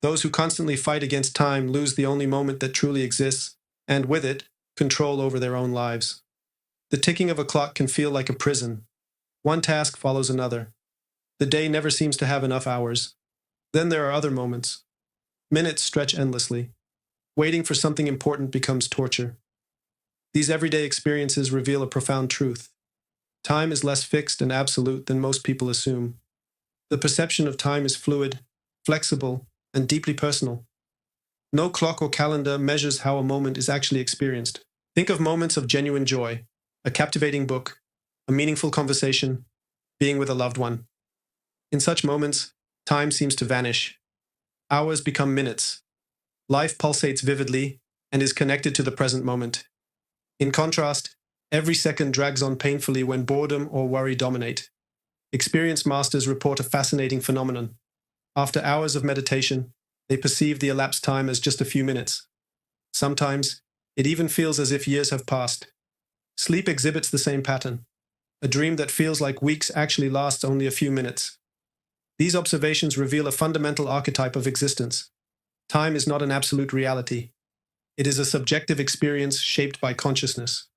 Those who constantly fight against time lose the only moment that truly exists, and with it, control over their own lives. The ticking of a clock can feel like a prison. One task follows another. The day never seems to have enough hours. Then there are other moments. Minutes stretch endlessly. Waiting for something important becomes torture. These everyday experiences reveal a profound truth. Time is less fixed and absolute than most people assume. The perception of time is fluid, flexible, and deeply personal. No clock or calendar measures how a moment is actually experienced. Think of moments of genuine joy, a captivating book, a meaningful conversation, being with a loved one. In such moments, time seems to vanish. Hours become minutes. Life pulsates vividly and is connected to the present moment. In contrast, every second drags on painfully when boredom or worry dominate. Experienced masters report a fascinating phenomenon. After hours of meditation, they perceive the elapsed time as just a few minutes. Sometimes, it even feels as if years have passed. Sleep exhibits the same pattern. A dream that feels like weeks actually lasts only a few minutes. These observations reveal a fundamental archetype of existence. Time is not an absolute reality. It is a subjective experience shaped by consciousness.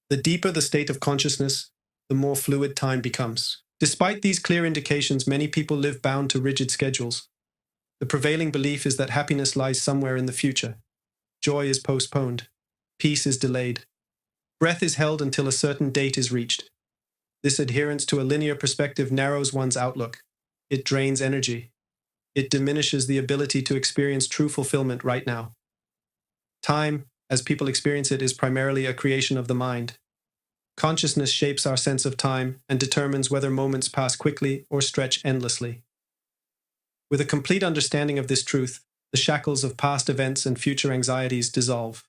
The deeper the state of consciousness, the more fluid time becomes. Despite these clear indications, many people live bound to rigid schedules. The prevailing belief is that happiness lies somewhere in the future. Joy is postponed. Peace is delayed. Breath is held until a certain date is reached. This adherence to a linear perspective narrows one's outlook. It drains energy. It diminishes the ability to experience true fulfillment right now. Time, as people experience it, is primarily a creation of the mind. Consciousness shapes our sense of time and determines whether moments pass quickly or stretch endlessly. With a complete understanding of this truth, the shackles of past events and future anxieties dissolve.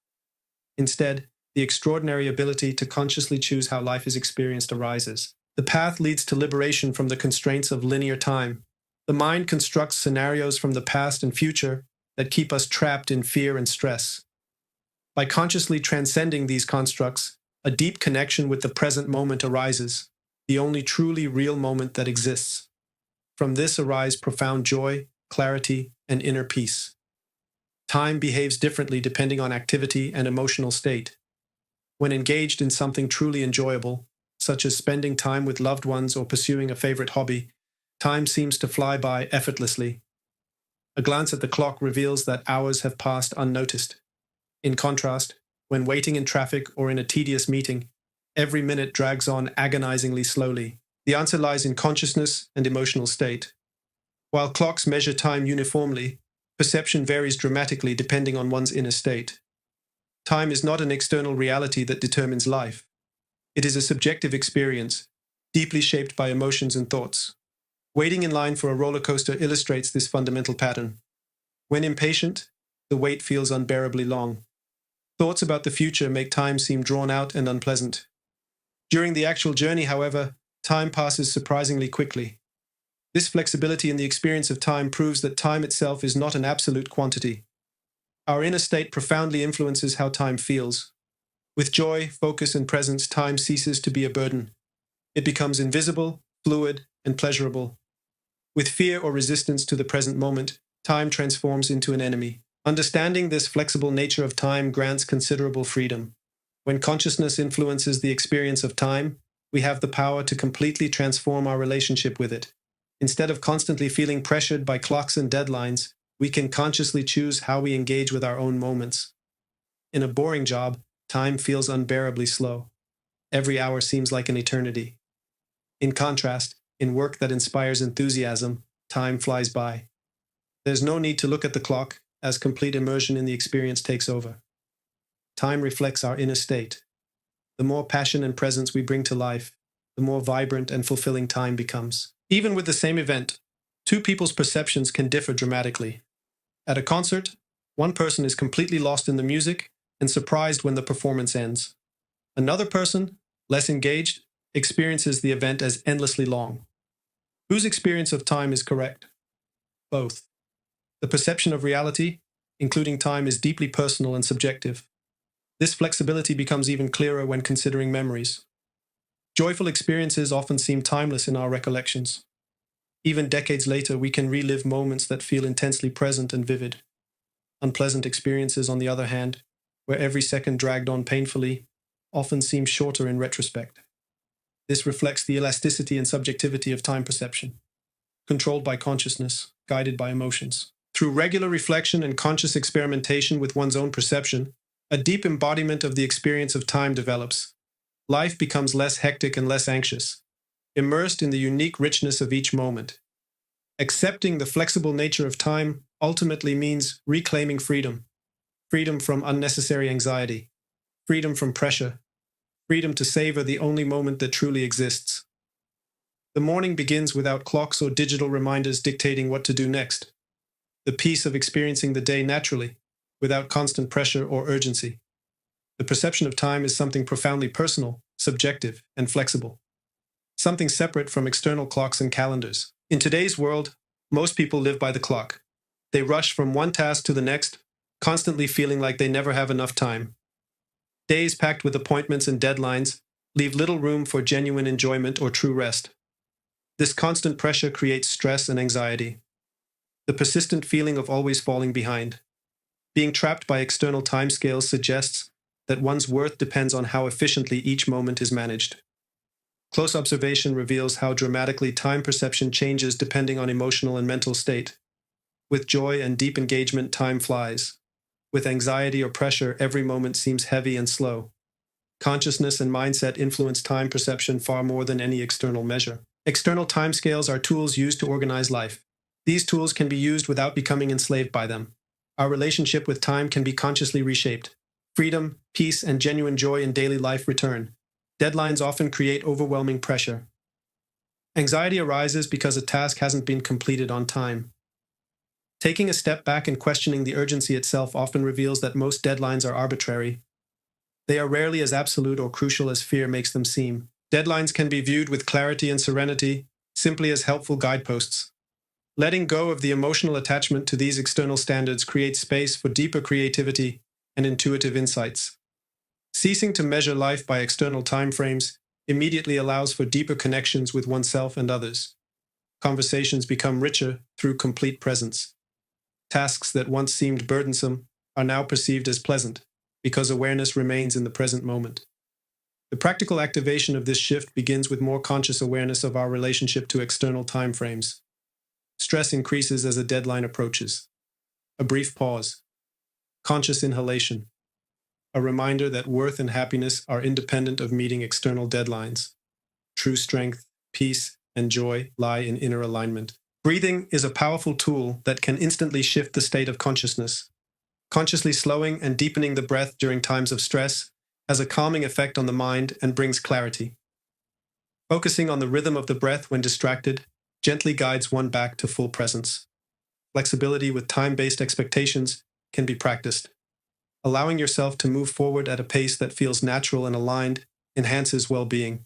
Instead, the extraordinary ability to consciously choose how life is experienced arises. The path leads to liberation from the constraints of linear time. The mind constructs scenarios from the past and future that keep us trapped in fear and stress. By consciously transcending these constructs, a deep connection with the present moment arises, the only truly real moment that exists. From this arise profound joy, clarity, and inner peace. Time behaves differently depending on activity and emotional state. When engaged in something truly enjoyable, such as spending time with loved ones or pursuing a favorite hobby, time seems to fly by effortlessly. A glance at the clock reveals that hours have passed unnoticed. In contrast, when waiting in traffic or in a tedious meeting, every minute drags on agonizingly slowly. The answer lies in consciousness and emotional state. While clocks measure time uniformly, perception varies dramatically depending on one's inner state. Time is not an external reality that determines life. It is a subjective experience, deeply shaped by emotions and thoughts. Waiting in line for a roller coaster illustrates this fundamental pattern. When impatient, the wait feels unbearably long. Thoughts about the future make time seem drawn out and unpleasant. During the actual journey, however, time passes surprisingly quickly. This flexibility in the experience of time proves that time itself is not an absolute quantity. Our inner state profoundly influences how time feels. With joy, focus, and presence, time ceases to be a burden. It becomes invisible, fluid, and pleasurable. With fear or resistance to the present moment, time transforms into an enemy. Understanding this flexible nature of time grants considerable freedom. When consciousness influences the experience of time, we have the power to completely transform our relationship with it. Instead of constantly feeling pressured by clocks and deadlines, we can consciously choose how we engage with our own moments. In a boring job, time feels unbearably slow. Every hour seems like an eternity. In contrast, in work that inspires enthusiasm, time flies by. There's no need to look at the clock, as complete immersion in the experience takes over. Time reflects our inner state. The more passion and presence we bring to life, the more vibrant and fulfilling time becomes. Even with the same event, two people's perceptions can differ dramatically. At a concert, one person is completely lost in the music and surprised when the performance ends. Another person, less engaged, experiences the event as endlessly long. Whose experience of time is correct? Both. The perception of reality, including time, is deeply personal and subjective. This flexibility becomes even clearer when considering memories. Joyful experiences often seem timeless in our recollections. Even decades later, we can relive moments that feel intensely present and vivid. Unpleasant experiences, on the other hand, where every second dragged on painfully, often seem shorter in retrospect. This reflects the elasticity and subjectivity of time perception, controlled by consciousness, guided by emotions. Through regular reflection and conscious experimentation with one's own perception, a deep embodiment of the experience of time develops. Life becomes less hectic and less anxious, immersed in the unique richness of each moment. Accepting the flexible nature of time ultimately means reclaiming freedom, freedom from unnecessary anxiety, freedom from pressure, freedom to savor the only moment that truly exists. The morning begins without clocks or digital reminders dictating what to do next. The peace of experiencing the day naturally, without constant pressure or urgency. The perception of time is something profoundly personal, subjective, and flexible. Something separate from external clocks and calendars. In today's world, most people live by the clock. They rush from one task to the next, constantly feeling like they never have enough time. Days packed with appointments and deadlines leave little room for genuine enjoyment or true rest. This constant pressure creates stress and anxiety. The persistent feeling of always falling behind. Being trapped by external timescales suggests that one's worth depends on how efficiently each moment is managed. Close observation reveals how dramatically time perception changes depending on emotional and mental state. With joy and deep engagement, time flies. With anxiety or pressure, every moment seems heavy and slow. Consciousness and mindset influence time perception far more than any external measure. External timescales are tools used to organize life. These tools can be used without becoming enslaved by them. Our relationship with time can be consciously reshaped. Freedom, peace, and genuine joy in daily life return. Deadlines often create overwhelming pressure. Anxiety arises because a task hasn't been completed on time. Taking a step back and questioning the urgency itself often reveals that most deadlines are arbitrary. They are rarely as absolute or crucial as fear makes them seem. Deadlines can be viewed with clarity and serenity, simply as helpful guideposts. Letting go of the emotional attachment to these external standards creates space for deeper creativity and intuitive insights. Ceasing to measure life by external timeframes immediately allows for deeper connections with oneself and others. Conversations become richer through complete presence. Tasks that once seemed burdensome are now perceived as pleasant, because awareness remains in the present moment. The practical activation of this shift begins with more conscious awareness of our relationship to external timeframes. Stress increases as a deadline approaches. A brief pause. Conscious inhalation. A reminder that worth and happiness are independent of meeting external deadlines. True strength, peace, and joy lie in inner alignment. Breathing is a powerful tool that can instantly shift the state of consciousness. Consciously slowing and deepening the breath during times of stress has a calming effect on the mind and brings clarity. Focusing on the rhythm of the breath when distracted gently guides one back to full presence. Flexibility with time-based expectations can be practiced. Allowing yourself to move forward at a pace that feels natural and aligned enhances well-being.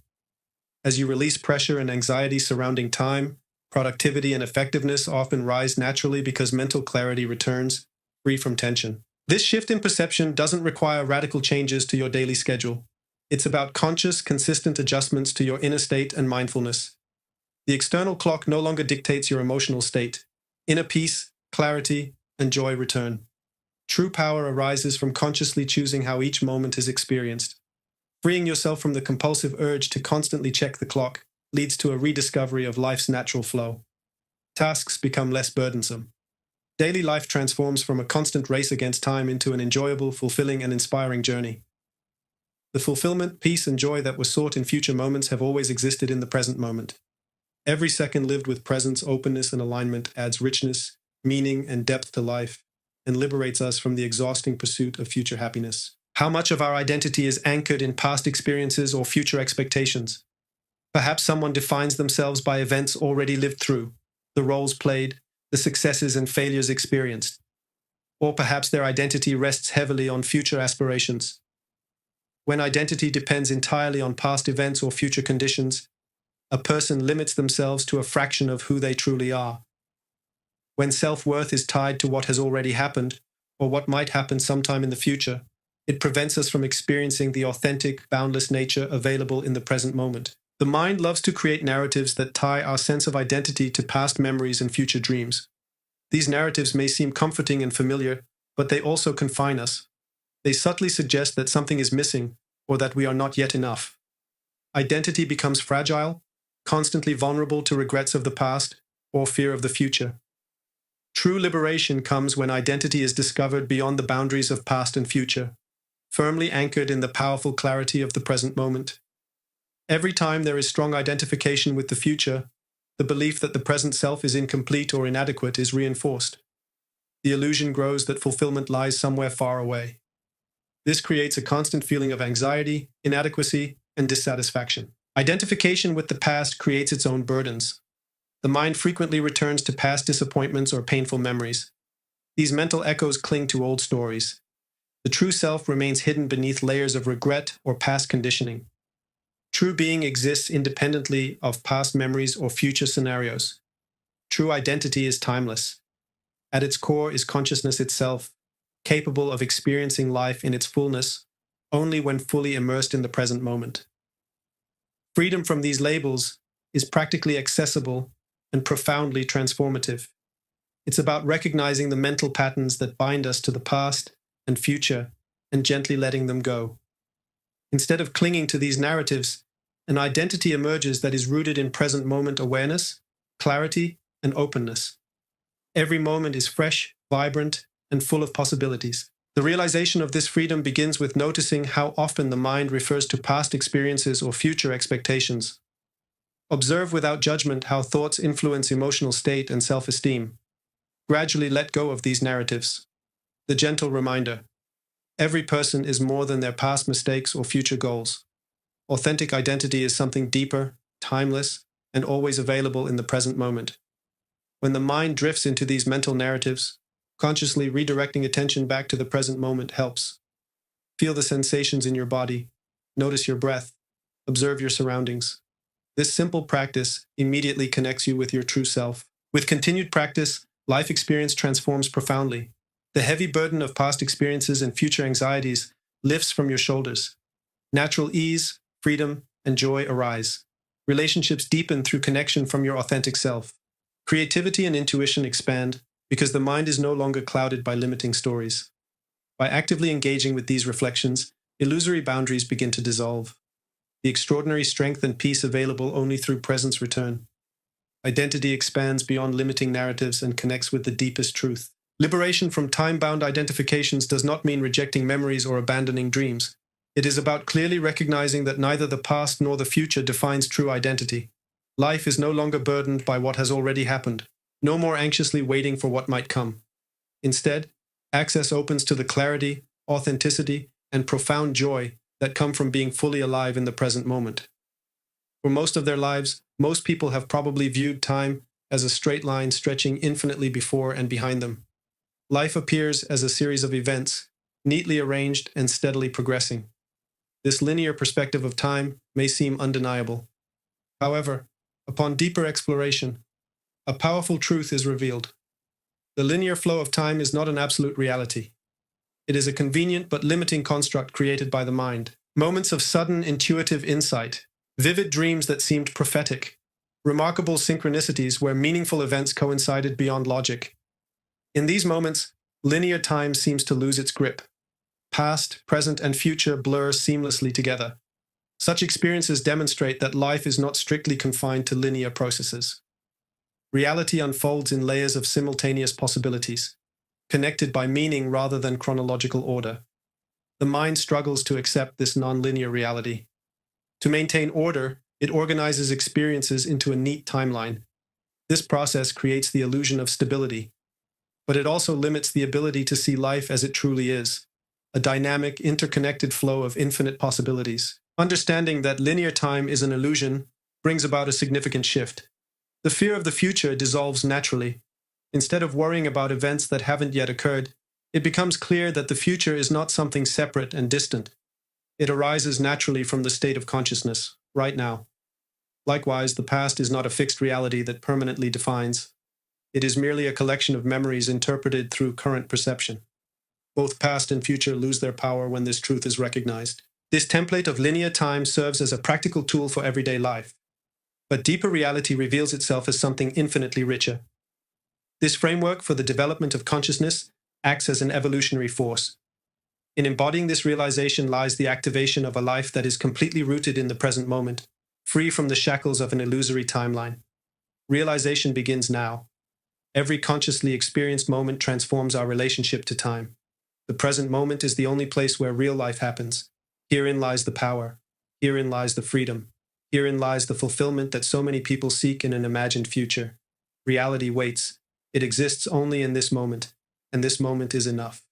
As you release pressure and anxiety surrounding time, productivity and effectiveness often rise naturally because mental clarity returns, free from tension. This shift in perception doesn't require radical changes to your daily schedule. It's about conscious, consistent adjustments to your inner state and mindfulness. The external clock no longer dictates your emotional state. Inner peace, clarity, and joy return. True power arises from consciously choosing how each moment is experienced. Freeing yourself from the compulsive urge to constantly check the clock leads to a rediscovery of life's natural flow. Tasks become less burdensome. Daily life transforms from a constant race against time into an enjoyable, fulfilling, and inspiring journey. The fulfillment, peace, and joy that were sought in future moments have always existed in the present moment. Every second lived with presence, openness, and alignment adds richness, meaning, and depth to life, and liberates us from the exhausting pursuit of future happiness. How much of our identity is anchored in past experiences or future expectations? Perhaps someone defines themselves by events already lived through, the roles played, the successes and failures experienced. Or perhaps their identity rests heavily on future aspirations. When identity depends entirely on past events or future conditions, a person limits themselves to a fraction of who they truly are. When self-worth is tied to what has already happened, or what might happen sometime in the future, it prevents us from experiencing the authentic, boundless nature available in the present moment. The mind loves to create narratives that tie our sense of identity to past memories and future dreams. These narratives may seem comforting and familiar, but they also confine us. They subtly suggest that something is missing or that we are not yet enough. Identity becomes fragile, constantly vulnerable to regrets of the past or fear of the future. True liberation comes when identity is discovered beyond the boundaries of past and future, firmly anchored in the powerful clarity of the present moment. Every time there is strong identification with the future, the belief that the present self is incomplete or inadequate is reinforced. The illusion grows that fulfillment lies somewhere far away. This creates a constant feeling of anxiety, inadequacy, and dissatisfaction. Identification with the past creates its own burdens. The mind frequently returns to past disappointments or painful memories. These mental echoes cling to old stories. The true self remains hidden beneath layers of regret or past conditioning. True being exists independently of past memories or future scenarios. True identity is timeless. At its core is consciousness itself, capable of experiencing life in its fullness only when fully immersed in the present moment. Freedom from these labels is practically accessible and profoundly transformative. It's about recognizing the mental patterns that bind us to the past and future and gently letting them go. Instead of clinging to these narratives, an identity emerges that is rooted in present moment awareness, clarity, and openness. Every moment is fresh, vibrant, and full of possibilities. The realization of this freedom begins with noticing how often the mind refers to past experiences or future expectations. Observe without judgment how thoughts influence emotional state and self-esteem. Gradually let go of these narratives. The gentle reminder: every person is more than their past mistakes or future goals. Authentic identity is something deeper, timeless, and always available in the present moment. When the mind drifts into these mental narratives, consciously redirecting attention back to the present moment helps. Feel the sensations in your body, notice your breath, observe your surroundings. This simple practice immediately connects you with your true self. With continued practice, life experience transforms profoundly. The heavy burden of past experiences and future anxieties lifts from your shoulders. Natural ease, freedom, and joy arise. Relationships deepen through connection from your authentic self. Creativity and intuition expand because the mind is no longer clouded by limiting stories. By actively engaging with these reflections, illusory boundaries begin to dissolve. The extraordinary strength and peace available only through presence return. Identity expands beyond limiting narratives and connects with the deepest truth. Liberation from time-bound identifications does not mean rejecting memories or abandoning dreams. It is about clearly recognizing that neither the past nor the future defines true identity. Life is no longer burdened by what has already happened, no more anxiously waiting for what might come. Instead, access opens to the clarity, authenticity, and profound joy that come from being fully alive in the present moment. For most of their lives, most people have probably viewed time as a straight line stretching infinitely before and behind them. Life appears as a series of events, neatly arranged and steadily progressing. This linear perspective of time may seem undeniable. However, upon deeper exploration, a powerful truth is revealed. The linear flow of time is not an absolute reality. It is a convenient but limiting construct created by the mind. Moments of sudden intuitive insight, vivid dreams that seemed prophetic, remarkable synchronicities where meaningful events coincided beyond logic. In these moments, linear time seems to lose its grip. Past, present, and future blur seamlessly together. Such experiences demonstrate that life is not strictly confined to linear processes. Reality unfolds in layers of simultaneous possibilities, connected by meaning rather than chronological order. The mind struggles to accept this non-linear reality. To maintain order, it organizes experiences into a neat timeline. This process creates the illusion of stability, but it also limits the ability to see life as it truly is, a dynamic, interconnected flow of infinite possibilities. Understanding that linear time is an illusion brings about a significant shift. The fear of the future dissolves naturally. Instead of worrying about events that haven't yet occurred, it becomes clear that the future is not something separate and distant. It arises naturally from the state of consciousness, right now. Likewise, the past is not a fixed reality that permanently defines. It is merely a collection of memories interpreted through current perception. Both past and future lose their power when this truth is recognized. This template of linear time serves as a practical tool for everyday life, but deeper reality reveals itself as something infinitely richer. This framework for the development of consciousness acts as an evolutionary force. In embodying this realization lies the activation of a life that is completely rooted in the present moment, free from the shackles of an illusory timeline. Realization begins now. Every consciously experienced moment transforms our relationship to time. The present moment is the only place where real life happens. Herein lies the power. Herein lies the freedom. Herein lies the fulfillment that so many people seek in an imagined future. Reality waits. It exists only in this moment, and this moment is enough.